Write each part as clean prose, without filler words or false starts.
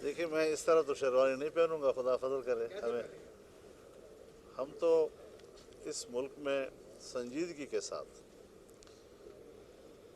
देखिए, मैं इस तरह तो शेरवानी नहीं पहनूंगा, खुदा फजल करे। हम तो इस मुल्क में संजीदगी के साथ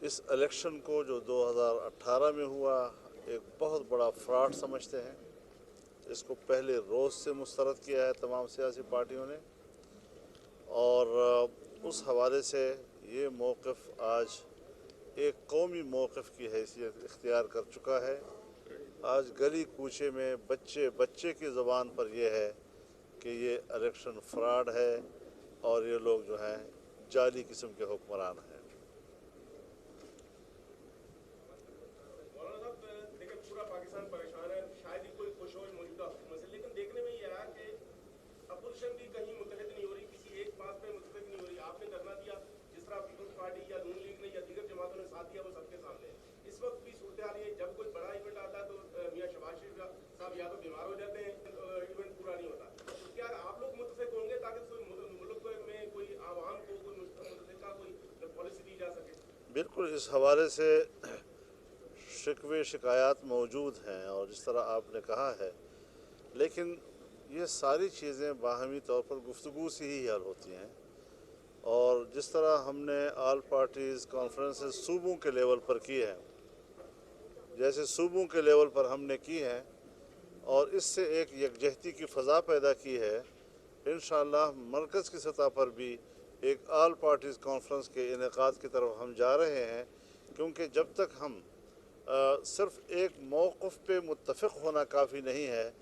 इस इलेक्शन को जो 2018 में हुआ एक बहुत बड़ा फ्रॉड समझते हैं। इसको पहले रोज़ से मुस्तरद किया है तमाम सियासी पार्टियों ने, और उस हवाले से ये मौक़िफ़ आज एक कौमी मौक़िफ़ की हैसियत इख्तियार कर चुका है। आज गली कूचे में बच्चे बच्चे की ज़बान पर यह है कि ये इलेक्शन फ्रॉड है और ये लोग जो हैं जाली किस्म के हुक्मरान हैं। पूरा पाकिस्तान परेशान है, शायद ही कोई खुश हो मौजूदा हुकूमत से, लेकिन देखने में ये आया कि अपोजिशन भी कहीं मुत्तहिद नहीं हो रही, किसी एक बात पे मुत्तहिद नहीं हो रही। आपने धरना दिया, जिस तरह पीपल्स पार्टी या नून लीग ने या दीगर जमातों ने साथ दिया, वो सबके सामने। इस वक्त भी सूरत हाल है, जब कोई बड़ा इवेंट आता है तो मियां शहबाज शरीफ साहब या तो बीमार हो जाते हैं, इवेंट पूरा नहीं होता। तो क्या आप लोग मुतफिक होंगे ताकि मुल्क में कोई आवाम को कोई मुतफिका कोई पॉलिसी दी जा सके? बिल्कुल, इस हवाले से शिकवे शिकायत मौजूद हैं और जिस तरह आपने कहा है, लेकिन ये सारी चीज़ें बाहमी तौर पर गुफ्तगू से ही हल होती हैं। और जिस तरह हमने ऑल पार्टीज़ कॉन्फ्रेंसेस सूबों के लेवल पर की हैं, जैसे सूबों के लेवल पर हमने की हैं और इससे एक यकजहती की फ़ज़ा पैदा की है, इंशाअल्लाह मरकज़ की सतह पर भी एक ऑल पार्टीज़ कॉन्फ्रेंस के इनेकाद की तरफ हम जा रहे हैं। क्योंकि जब तक हम सिर्फ़ एक मौक़िफ़ पे मुत्तफ़िक़ होना काफ़ी नहीं है,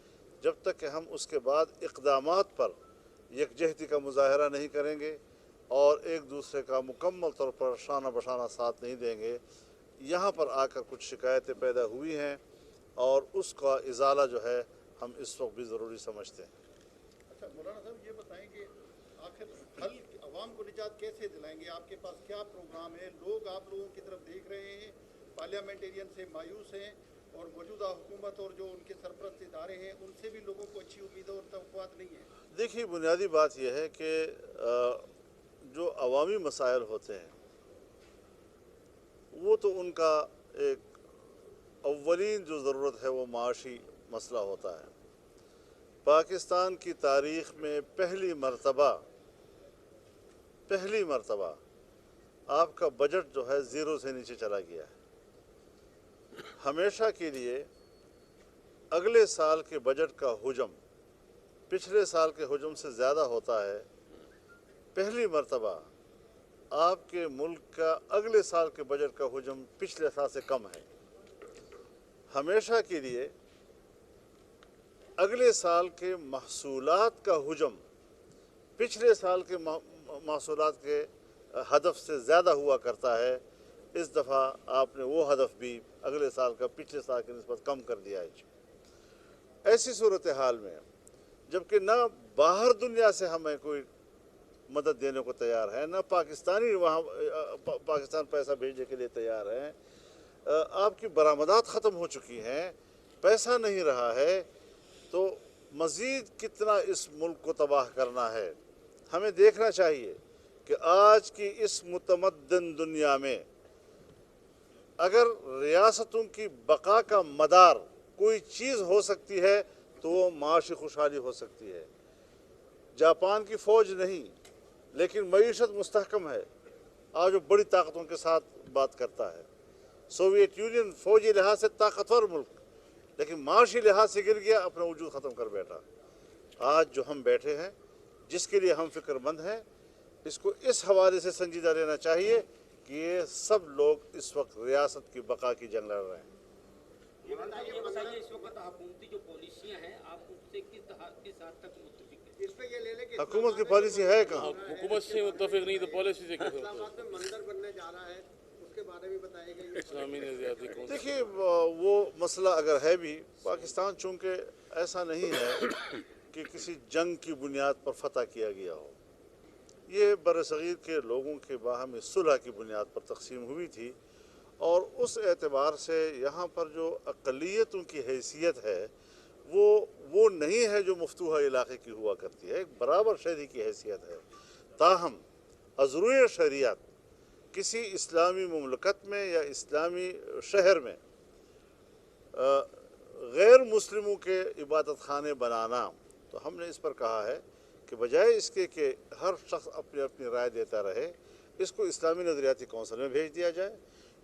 जब तक कि हम उसके बाद इक़दामात पर यकजहती का मुज़ाहरा नहीं करेंगे और एक दूसरे का मुकम्मल तौर पर शाना बशाना साथ नहीं देंगे। यहाँ पर आकर कुछ शिकायतें पैदा हुई हैं और उसका इज़ाला जो है हम इस वक्त भी ज़रूरी समझते हैं। अच्छा मौलाना साहब, ये बताएं कि आखिर हल अवाम को निजात कैसे दिलाएंगे? आपके पास क्या प्रोग्राम है? लोग आप लोगों की तरफ देख रहे हैं, पार्लियामेंटेरियन से मायूस हैं और मौजूदा हुकूमत और जो उनके सरपरस्त इदारे हैं उनसे भी लोगों को अच्छी उम्मीदें और तवक्कुआत नहीं है। देखिए, बुनियादी बात यह है कि जो अवामी मसाइल होते हैं वो तो उनका एक अव्वलीन जो ज़रूरत है वो माशी मसला होता है। पाकिस्तान की तारीख़ में पहली मरतबा आपका बजट जो है ज़ीरो से नीचे चला गया है। हमेशा के लिए अगले साल के बजट का हुजम पिछले साल के हुजम से ज़्यादा होता है। पहली मरतबा आपके मुल्क का अगले साल के बजट का हुजम पिछले साल से कम है। हमेशा के लिए अगले साल के महसूलात का हुजम पिछले साल के महसूलात के हदफ से ज़्यादा हुआ करता है। इस दफ़ा आपने वो हदफ भी अगले साल का पिछले साल की निस्बत कम कर दिया है। ऐसी सूरत हाल में जबकि न बाहर दुनिया से हमें कोई मदद देने को तैयार है, न पाकिस्तानी वहाँ पाकिस्तान पैसा भेजने के लिए तैयार हैं, आपकी बरामदात ख़त्म हो चुकी हैं, पैसा नहीं रहा है, तो मज़ीद कितना इस मुल्क को तबाह करना है। हमें देखना चाहिए कि आज की इस मुतमद्दन दुनिया में अगर रियासतों की बका का मदार कोई चीज़ हो सकती है तो वो माशी खुशहाली हो सकती है। जापान की फ़ौज नहीं, लेकिन मईशत मुस्तहकम है, आज वो बड़ी ताकतों के साथ बात करता है। सोवियत यूनियन फ़ौजी लिहाज से ताकतवर मुल्क, लेकिन माशी लिहाज से गिर गया, अपना वजूद ख़त्म कर बैठा। आज जो हम बैठे हैं, जिसके लिए हम फ़िक्रमंद हैं, इसको इस हवाले से संजीदा लेना चाहिए कि ये सब लोग इस वक्त रियासत की बका की जंग लड़ रहे हैं। ये बताइए इस वक्त हुकूमती जो पॉलिसियाँ हैं, आप उससे किस हद तक मुत्तफिक हैं? इस पे ये ले लें कि हुकूमत की पॉलिसी है कहाँ? हुकूमत से मुत्तफिक नहीं तो पॉलिसी से कैसे? इस्लामाबाद में मंदिर बनने जा रहा है, उसके बारे में बताइएगा। इस्लामी नज़रियाती कौन सा? देखिए, वो मसला अगर है भी, पाकिस्तान चूँकि ऐसा नहीं है कि किसी जंग की बुनियाद पर फतह किया गया हो, ये बरसग़ीर के लोगों के बाहमी सुलह की बुनियाद पर तक़सीम हुई थी। और उस एतबार से यहाँ पर जो अक़लियतों की हैसियत है वो नहीं है जो मफ्तूहा इलाक़े की हुआ करती है, एक बराबर शहरी की हैसियत है। ताहम अज़रूए शरीयत किसी इस्लामी मुमलकत में या इस्लामी शहर में غیر मुस्लिमों के इबादत खाने बनाना, तो हमने इस पर कहा है कि बजाय इसके कि हर शख्स अपनी अपनी राय देता रहे, इसको इस्लामी नज़रियाती कौंसिल में भेज दिया जाए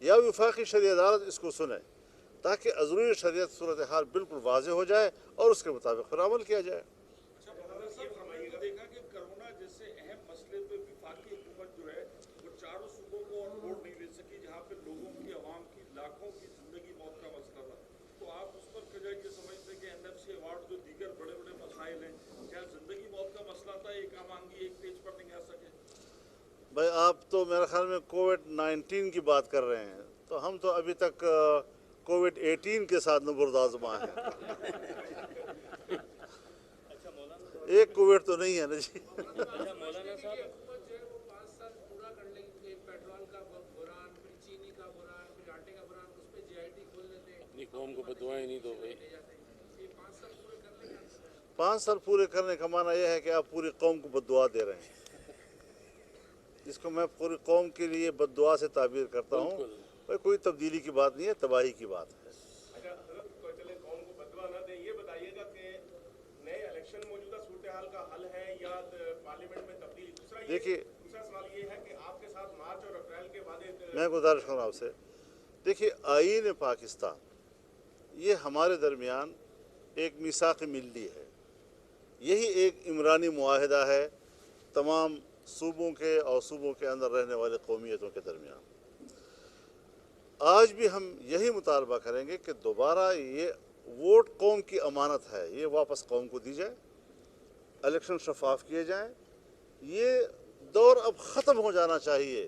या वफाकी शरीय अदालत इसको सुने, ताकि अज़रूरी शरीयत सूरत हाल बिल्कुल वाज़ेह हो जाए और उसके मुताबिक फिर अमल किया जाए। देखा कि कोरोना जैसे अहम मसले पे वफाकी हुकूमत जो है वो चारों सूबों को और वोट नहीं दे सकी, जहाँ पे लोगों की आवाम की लाखों की जिंदगी मौत का मसला था। तो आप उस पर क्या ये समझते हैं कि एनएफसी अवार्ड जो दीगर बड़े बड़े मसाइल हैं, क्या जिंदगी मौत का मसला था, एक आम आदमी एक पेज पर नहीं आ सके? भाई आप तो मेरे ख्याल में कोविड-19 की बात कर रहे हैं, तो हम तो अभी तक कोविड-18 के साथ नबुर्दाज़मा हैं। एक कोविड तो नहीं है ना जी। मौलाना साहब हुकूमत जो है वो 5 साल पूरा कर लेंगे, पेट्रोल का बुरान, फिर चीनी का बुरान, फिर आटे का बुरान, उस पर जीआईटी खोल लेते हैं, अपनी कौम को बददुआएं नहीं दो भाई। ले जाते हैं। ये 5 साल पूरे कर लेंगे। 5 साल पूरे करने का माना यह है कि आप पूरी कौम को बद्दुआ दे रहे हैं। इसको मैं पूरी कौम के लिए बद्दुआ से ताबीर करता हूँ। भाई कोई तब्दीली की बात नहीं है, तबाही की बात है। अच्छा हजरत चले कौम को बदवा ना दें, ये बताइएगा कि नए इलेक्शन मौजूदा सूरत हाल का हल है या पार्लियामेंट में तब्दीली? दूसरा सवाल ये है कि आपके साथ मार्च और अप्रैल के वादे मैं गुजारिश करूँ आपसे, देखिए आईन पाकिस्तान ये हमारे दरमियान एक मीसाक मिल्ली है, यही एक इमरानी मुआहिदा है तमाम सूबों के और सूबों के अंदर रहने वाले कौमियतों के दरमियान। आज भी हम यही मुतालबा करेंगे कि दोबारा ये वोट कौम की अमानत है, ये वापस कौम को दी जाए, इलेक्शन शफाफ किए जाएं। ये दौर अब ख़त्म हो जाना चाहिए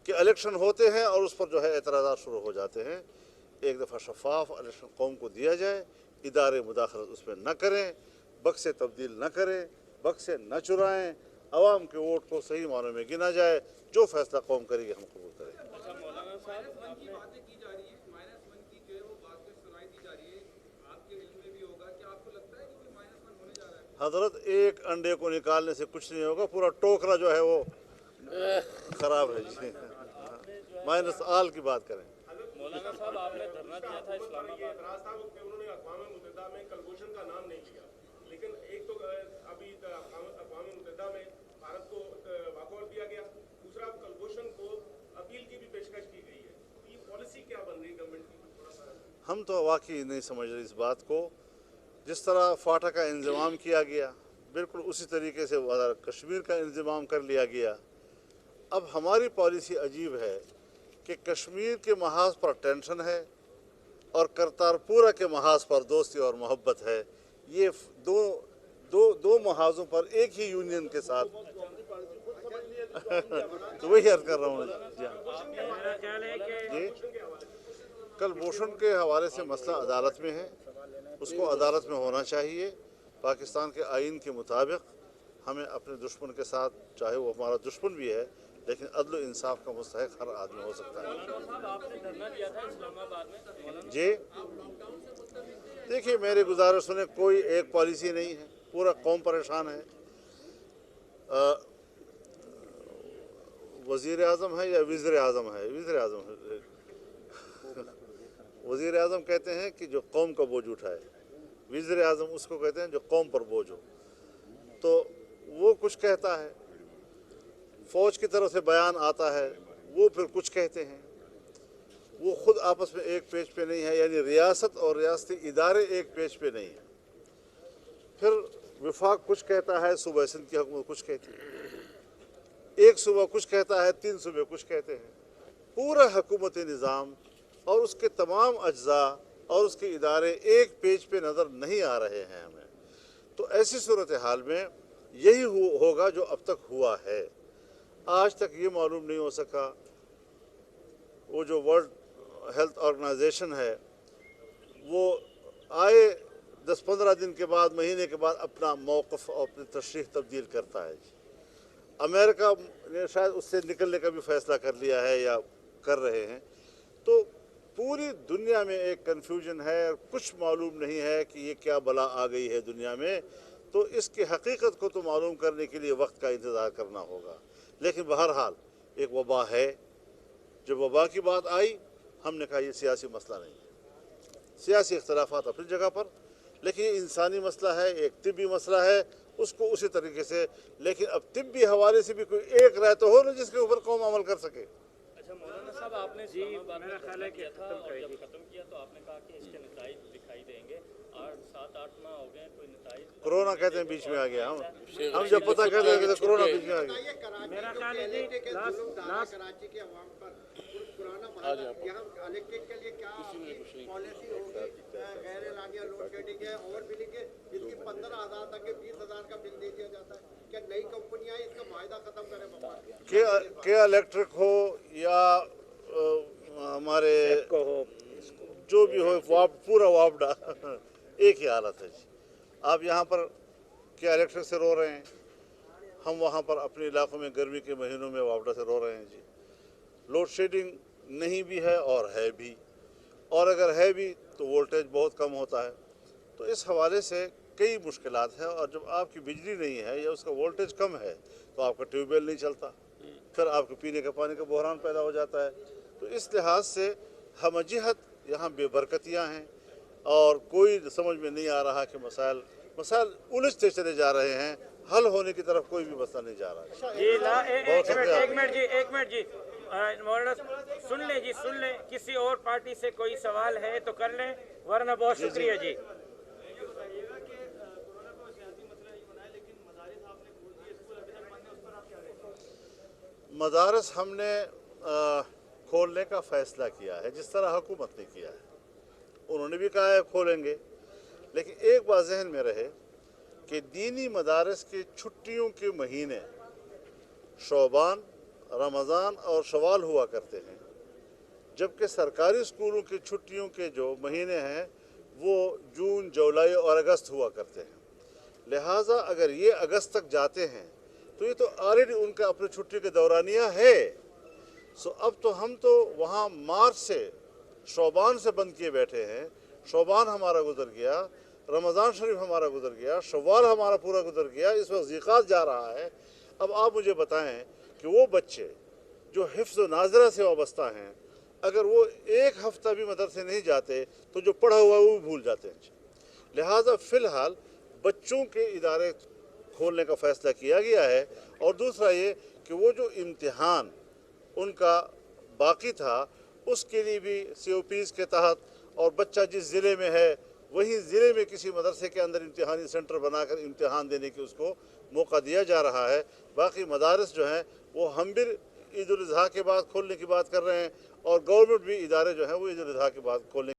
कि इलेक्शन होते हैं और उस पर जो है एतराज़ात शुरू हो जाते हैं। एक दफ़ा शफाफ इलेक्शन कौम को दिया जाए, इदारे मुदाखलत उसमें न करें, बक्से तब्दील न करें, बक्से न चुराएं, आवाम के वोट को सही मानों में गिना जाए, जो फैसला कौम करेगी हम कबूल करें। अच्छा मौलाना साहब आपने बातें की जा रही है, -1 की जो है वो बातें सुनाई दी जा रही है, आपके इल्म में भी होगा कि आपको लगता है कि कोई -1 होने जा रहा है? हजरत एक अंडे को निकालने से कुछ नहीं होगा, पूरा टोकरा जो है वो ख़राब है जी। माइनस आल की बात करें। मौलाना साहब आपने धरना दिया था इस्लामाबाद। एतराज़ था कि उन्होंने अक़वाम मुत्तहिदा में कलभूषण का नाम नहीं लिया, लेकिन एक तो अभी अक़वाम मुत्तहिदा में भारत को वाकआउट दिया गया, दूसरा कलभूषण को अपील की भी पेशकश की गई है। ये पॉलिसी क्या बन रही गवर्नमेंट की? थोड़ा सा हम तो वाकई नहीं समझ रहे इस बात को। जिस तरह फाटा का इंतज़ाम किया गया, बिल्कुल उसी तरीके से कश्मीर का इंतज़ाम कर लिया गया। अब हमारी पॉलिसी अजीब है कि कश्मीर के महाज पर टेंशन है और करतारपुरा के महाज पर दोस्ती और मोहब्बत है। ये दो महाजों पर एक ही यूनियन के साथ तो वही अर्ज कर रहा हूँ जी। जी कलभूषण के हवाले से मसला अदालत में है, उसको अदालत में होना चाहिए। पाकिस्तान के आइन के मुताबिक हमें अपने दुश्मन के साथ, चाहे वो हमारा दुश्मन भी है, लेकिन अदल इंसाफ का मुस्तहिक हर आदमी हो सकता है। आपने धरना दिया था इस्लामाबाद में जी देखिए, मेरी गुजारिश सुने, कोई एक पॉलिसी नहीं है, पूरा कौम परेशान है। वज़ीर आज़म है या वज़ीर आज़म है? वज़ीर आज़म है। वज़ीर आज़म कहते हैं कि जो कौम का बोझ उठाए, वज़ीर आज़म उसको कहते हैं जो कौम पर बोझ हो। तो वो कुछ कहता है, फ़ौज की तरफ से बयान आता है, वो फिर कुछ कहते हैं, वो ख़ुद आपस में एक पेज पे नहीं है, यानी रियासत और रियासती इदारे एक पेज पे नहीं है। फिर वफाक कुछ कहता है, सूबा सिंध की हुकूमत कुछ कहती है, एक सूबा कुछ कहता है, 3 सूबे कुछ कहते हैं। पूरा हुकूमती निज़ाम और उसके तमाम अज्जा और उसके इदारे एक पेज पे नज़र नहीं आ रहे हैं हमें। तो ऐसी सूरत हाल में यही होगा जो अब तक हुआ है। आज तक ये मालूम नहीं हो सका, वो जो वर्ल्ड हेल्थ ऑर्गेनाइजेशन है वो आए 10-15 दिन के बाद, महीने के बाद अपना मौक़िफ़ और अपनी तशरीह तब्दील करता है। अमेरिका ने शायद उससे निकलने का भी फ़ैसला कर लिया है या कर रहे हैं। तो पूरी दुनिया में एक कन्फ्यूजन है, कुछ मालूम नहीं है कि ये क्या बला आ गई है दुनिया में। तो इसकी हकीकत को तो मालूम करने के लिए वक्त का इंतज़ार करना होगा। लेकिन बहरहाल एक वबा है। जब वबा की बात आई, हमने कहा ये सियासी मसला नहीं है, सियासी इख्तलाफात अपनी जगह पर, लेकिन ये इंसानी मसला है, एक तिब्बी मसला है, उसको उसी तरीके से, लेकिन अब तिब्बी हवाले से भी कोई एक राय तो हो ना जिसके ऊपर कौम अमल कर सके। अच्छा मौलाना साहब, आपने मेरा ख्याल है कि किया था और जब खत्म किया तो आपने कहा कि इसके नताइज दिखाई देंगे। 7-8 माह हो गए, कोई नताइज कोरोना कहते हैं बीच में आ गया, हम जब पता करते हैं तो कोरोना बीच में आ गया। मेरा ख्याल है जी कराची के अवाम पर पुराना महाराज यहाँ इलेक्ट्रिक के लिए क्या पॉलिसी होगी? गैर एलानिया लोड शेडिंग है और बिल के जिसकी 15,000 तक के 20,000 का बिल दे दिया जाता है। क्या नई कंपनियां इसका वायदा खत्म करें? क्या इलेक्ट्रिक हो या हमारे जो भी हो, पूरा वापडा एक ही हालत है जी। आप यहाँ पर क्या इलेक्ट्रिक से रो रहे हैं, हम वहाँ पर अपने इलाकों में गर्मी के महीनों में वापडा से रो रहे हैं जी। लोड शेडिंग नहीं भी है और है भी, और अगर है भी तो वोल्टेज बहुत कम होता है। तो इस हवाले से कई मुश्किलात हैं, और जब आपकी बिजली नहीं है या उसका वोल्टेज कम है तो आपका ट्यूबवेल नहीं चलता, फिर आपको पीने के पानी का बहरान पैदा हो जाता है। तो इस लिहाज से हम जिहत यहाँ बेबरकतियाँ हैं और कोई समझ में नहीं आ रहा कि मसाइल उलझते चले जा रहे हैं, हल होने की तरफ कोई भी मसला नहीं जा रहा है। एक मिनट जी मौलाना सुन ले, किसी और पार्टी से कोई सवाल है तो कर लें, वरना बहुत शुक्रिया जी। मदारस हमने खोलने का फैसला किया है, जिस तरह हुकूमत ने किया है। उन्होंने भी कहा है खोलेंगे, लेकिन एक बात जहन में रहे कि दीनी मदारस की छुट्टियों के महीने शौबान, रमज़ान और शवाल हुआ करते हैं, जबकि सरकारी स्कूलों की छुट्टियों के जो महीने हैं वो जून, जुलाई और अगस्त हुआ करते हैं। लिहाजा अगर ये अगस्त तक जाते हैं तो ये तो ऑलरेडी उनका अपनी छुट्टी के दौरानिया है। सो अब तो हम तो वहाँ मार्च से शौबान से बंद किए बैठे हैं। शौबान हमारा गुजर गया, रमज़ान शरीफ हमारा गुजर गया, शव्वाल हमारा पूरा गुजर गया, इस वक्त ज़िकात जा रहा है। अब आप मुझे बताएं कि वो बच्चे जो हिफ्ज़ नाज़रा से वाबस्ता हैं, अगर वो एक हफ़्ता भी मदरसे नहीं जाते तो जो पढ़ा हुआ है वो भी भूल जाते हैं। लिहाजा फ़िलहाल बच्चों के इदारे खोलने का फ़ैसला किया गया है। और दूसरा ये कि वो जो इम्तिहान उनका बाकी था उसके लिए भी COPs के तहत, और बच्चा जिस ज़िले में है वही ज़िले में किसी मदरसे के अंदर इम्तिहानी सेंटर बनाकर इम्तिहान देने की उसको मौका दिया जा रहा है। बाकी मदारस जो हैं वो हम भी ईद उल अज़हा के बाद खोलने की बात कर रहे हैं, और गवर्नमेंट भी इदारे जो हैं वो ईद उल अज़हा के बाद खोलने